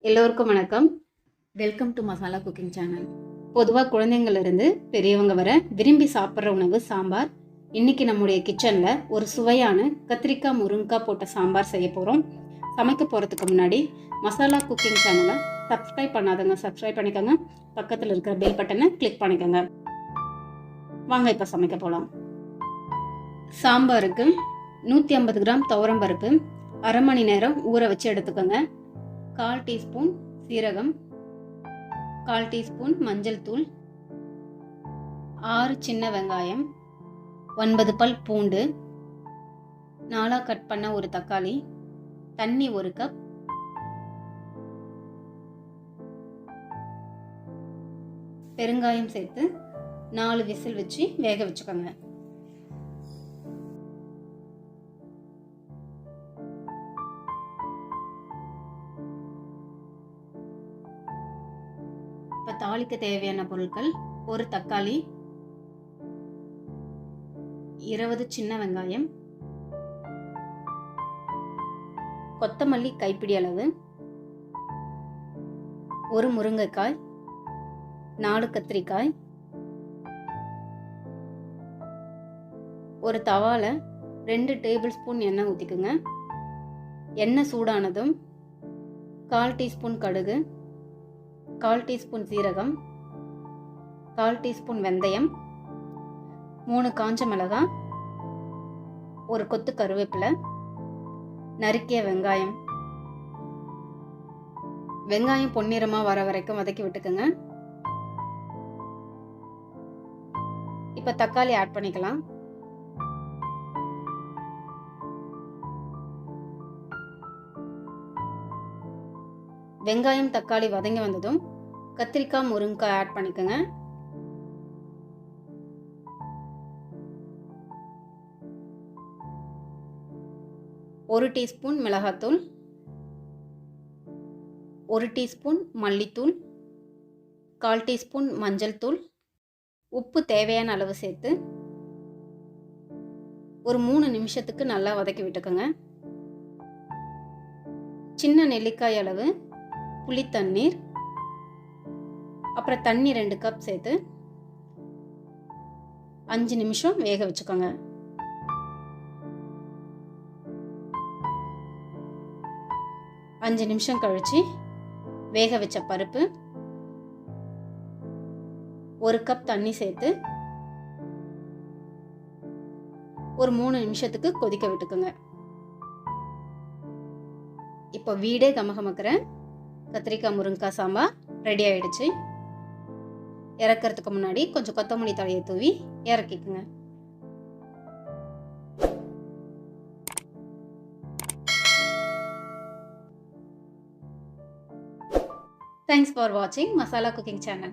எல்லோருக்கும் வணக்கம். Welcome to masala cooking channel. பொதுவாக குழந்தைங்கள்லேருந்து பெரியவங்க வர விரும்பி சாப்பிட்ற உணவு சாம்பார். இன்னைக்கு நம்முடைய கிச்சனில் ஒரு சுவையான கத்திரிக்காய் முருங்கைக்காய் போட்ட சாம்பார் செய்ய போகிறோம். சமைக்க போகிறதுக்கு முன்னாடி மசாலா குக்கிங் சேனலை சப்ஸ்கிரைப் பண்ணாதவங்க சப்ஸ்கிரைப் பண்ணிக்கோங்க. பக்கத்தில் இருக்கிற பெல் பட்டனை கிளிக் பண்ணிக்கோங்க. வாங்க இப்போ சமைக்க போகலாம். சாம்பாருக்கு 150 கிராம் துவரம் பருப்பு அரை மணி நேரம் ஊற வச்சு எடுத்துக்கோங்க. 1/4 டீஸ்பூன் சீரகம், 1/4 டீஸ்பூன் மஞ்சள் தூள், 6 சின்ன வெங்காயம், 9 பல் பூண்டு, 4 கட் பண்ண ஒரு தக்காளி, தண்ணி 1 கப், பெருங்காயம் சேர்த்து 4 விசில் வச்சு வேக வச்சுக்கோங்க. இப்போ தாளிக்க தேவையான பொருட்கள்: ஒரு தக்காளி, 20 சின்ன வெங்காயம், கொத்தமல்லி கைப்பிடி அளவு, ஒரு முருங்கைக்காய், 4 கத்திரிக்காய். ஒரு தவால 2 டேபிள் ஸ்பூன் எண்ணெய் ஊற்றிக்குங்க. எண்ணெய் சூடானதும் 1/4 டீஸ்பூன் கடுகு, 1/4 டீஸ்பூன் சீரகம், 1/4 டீஸ்பூன் வெந்தயம், 3 காஞ்ச மிளகாய், ஒரு கொத்து கருவேப்பிலை, நறுக்கிய வெங்காயம். வெங்காயம் பொன்னிறமாக வர வரைக்கும் வதக்கி விட்டுக்குங்க. இப்போ தக்காளி ஆட் பண்ணிக்கலாம். வெங்காயம் தக்காளி வதங்கி வந்ததும் கத்திரிக்காய் முருங்கைக்காய் ஆட் பண்ணிக்கோங்க. ஒரு டீஸ்பூன் மிளகாத்தூள், 1 டீஸ்பூன் மல்லித்தூள், 1/4 டீஸ்பூன் மஞ்சள் தூள், உப்பு தேவையான அளவு சேர்த்து ஒரு 3 நிமிஷத்துக்கு நல்லா வதக்கி விட்டுக்கோங்க. சின்ன நெல்லிக்காய் அளவு புளி தண்ணீர், அப்புறம் தண்ணி 2 கப் சேர்த்து 5 நிமிஷம் வேக வச்சுக்கோங்க. அஞ்சு நிமிஷம் கழிச்சு வேக வச்ச பருப்பு 1 கப் தண்ணி சேர்த்து ஒரு 3 நிமிஷத்துக்கு கொதிக்க விட்டுக்குங்க. இப்போ வீடே கமகமக்கிற கத்திரிக்காய் முருங்கைக்காய் சாம்பார் ரெடி ஆயிடுச்சு. இறக்கிறதுக்கு முன்னாடி கொஞ்சம் கொத்தமல்லி தழையை தூவி இறக்கிக்குங்க. Thanks for watching Masala Cooking Channel.